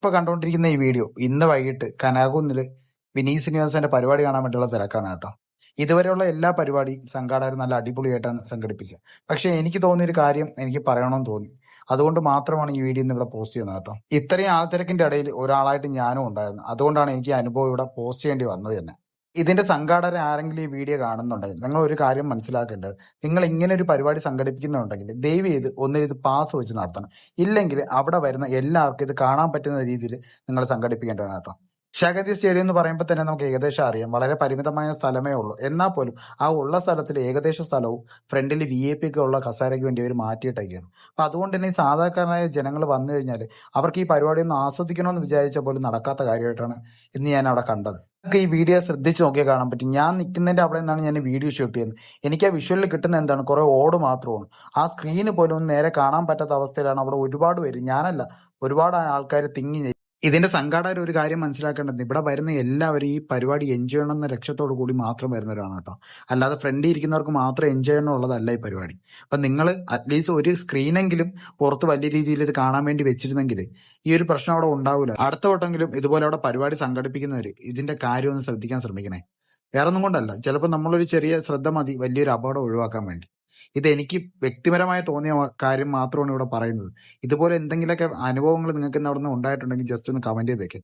നിങ്ങളിപ്പോൾ കണ്ടുകൊണ്ടിരിക്കുന്ന ഈ വീഡിയോ ഇന്ന് വൈകിട്ട് കനകക്കുന്നിൽ വിനീത് ശ്രീനിവാസന്റെ പരിപാടി കാണാൻ വേണ്ടിയുള്ള തിരക്കാണ് കേട്ടോ. ഇതുവരെയുള്ള എല്ലാ പരിപാടിയും സംഘാടകർ നല്ല അടിപൊളിയായിട്ടാണ് സംഘടിപ്പിച്ചത്. പക്ഷേ എനിക്ക് തോന്നിയൊരു കാര്യം എനിക്ക് പറയണമെന്ന് തോന്നി. അതുകൊണ്ട് മാത്രമാണ് ഈ വീഡിയോ ഇന്ന് ഇവിടെ പോസ്റ്റ് ചെയ്യുന്നത് കേട്ടോ. ഇത്രയും ആൾത്തിരക്കിന്റെ ഇടയിൽ ഒരാളായിട്ട് ഞാനും ഉണ്ടായിരുന്നു. അതുകൊണ്ടാണ് എനിക്ക് ഈ അനുഭവം ഇവിടെ പോസ്റ്റ് ചെയ്യേണ്ടി വന്നത് തന്നെ. ഇതിന്റെ സംഘാടകർ ആരെങ്കിലും ഈ വീഡിയോ കാണുന്നുണ്ടെങ്കിൽ നിങ്ങൾ ഒരു കാര്യം മനസ്സിലാക്കേണ്ടത്, നിങ്ങൾ ഇങ്ങനെ ഒരു പരിപാടി സംഘടിപ്പിക്കുന്നുണ്ടെങ്കിൽ ദയവ് ചെയ്ത് ഒന്നിൽ ഇത് പാസ് വെച്ച് നടത്തണം. ഇല്ലെങ്കിൽ അവിടെ വരുന്ന എല്ലാവർക്കും ഇത് കാണാൻ പറ്റുന്ന രീതിയിൽ നിങ്ങൾ സംഘടിപ്പിക്കേണ്ടതാണ് കേട്ടോ. ഷാഗതി സ്റ്റേഡിയം എന്ന് പറയുമ്പോൾ തന്നെ നമുക്ക് ഏകദേശം അറിയാം, വളരെ പരിമിതമായ സ്ഥലമേ ഉള്ളൂ. എന്നാൽ പോലും ആ ഉള്ള സ്ഥലത്തിൽ ഏകദേശ സ്ഥലവും ഫ്രണ്ടിൽ VIP ഒക്കെ ഉള്ള കസേരയ്ക്ക് വേണ്ടി അവർ മാറ്റിയിട്ടൊക്കെയാണ്. അപ്പൊ അതുകൊണ്ട് തന്നെ ഈ സാധാരണക്കാരായ ജനങ്ങൾ വന്നു കഴിഞ്ഞാൽ അവർക്ക് ഈ പരിപാടി ഒന്ന് ആസ്വദിക്കണമെന്ന് വിചാരിച്ചാൽ പോലും നടക്കാത്ത കാര്യമായിട്ടാണ് ഇന്ന് ഞാൻ അവിടെ കണ്ടത്. ഈ വീഡിയോ ശ്രദ്ധിച്ച് നോക്കിയാൽ കാണാൻ പറ്റും. ഞാൻ നിൽക്കുന്നതിന്റെ അവിടെ നിന്നാണ് ഞാൻ വീഡിയോ ഷൂട്ട് ചെയ്യുന്നത്. എനിക്ക് ആ വിഷ്വലിൽ കിട്ടുന്ന എന്താണ്, കുറെ ഓട് മാത്രമാണ്. ആ സ്ക്രീന് പോലും ഒന്ന് നേരെ കാണാൻ പറ്റാത്ത അവസ്ഥയിലാണ് അവിടെ ഒരുപാട് പേര്, ഞാനല്ല, ഒരുപാട് ആൾക്കാർ തിങ്ങി. ഇതിന്റെ സംഘാടകർ ഒരു കാര്യം മനസ്സിലാക്കേണ്ടത്, ഇവിടെ വരുന്ന എല്ലാവരും ഈ പരിപാടി എൻജോയ് ചെയ്യണം എന്ന ലക്ഷ്യത്തോടു കൂടി മാത്രം വരുന്നവരാണ് കേട്ടോ. അല്ലാതെ ഫ്രണ്ടിൽ ഇരിക്കുന്നവർക്ക് മാത്രം എൻജോയ് ചെയ്യണമെന്നുള്ളതല്ല ഈ പരിപാടി. അപ്പൊ നിങ്ങൾ അറ്റ്ലീസ്റ്റ് ഒരു സ്ക്രീനെങ്കിലും പുറത്ത് വലിയ രീതിയിൽ ഇത് കാണാൻ വേണ്ടി വെച്ചിരുന്നെങ്കിൽ ഈ ഒരു പ്രശ്നം അവിടെ ഉണ്ടാവില്ല. അടുത്ത വട്ടമെങ്കിലും ഇതുപോലെ അവിടെ പരിപാടി സംഘടിപ്പിക്കുന്നവർ ഇതിന്റെ കാര്യം ഒന്ന് ശ്രദ്ധിക്കാൻ ശ്രമിക്കണേ. വേറെ ഒന്നും കൊണ്ടല്ല, ചിലപ്പോൾ നമ്മളൊരു ചെറിയ ശ്രദ്ധ മതി വലിയൊരു അപകടം ഒഴിവാക്കാൻ വേണ്ടി. ഇത് എനിക്ക് വ്യക്തിപരമായി തോന്നിയ കാര്യം മാത്രമാണ് ഇവിടെ പറയുന്നത്. ഇതുപോലെ എന്തെങ്കിലുമൊക്കെ അനുഭവങ്ങൾ നിങ്ങൾക്ക് ഇന്ന് അവിടെ നിന്ന് ഉണ്ടായിട്ടുണ്ടെങ്കിൽ ജസ്റ്റ് ഒന്ന് കമന്റ് ചെയ്തേക്ക്.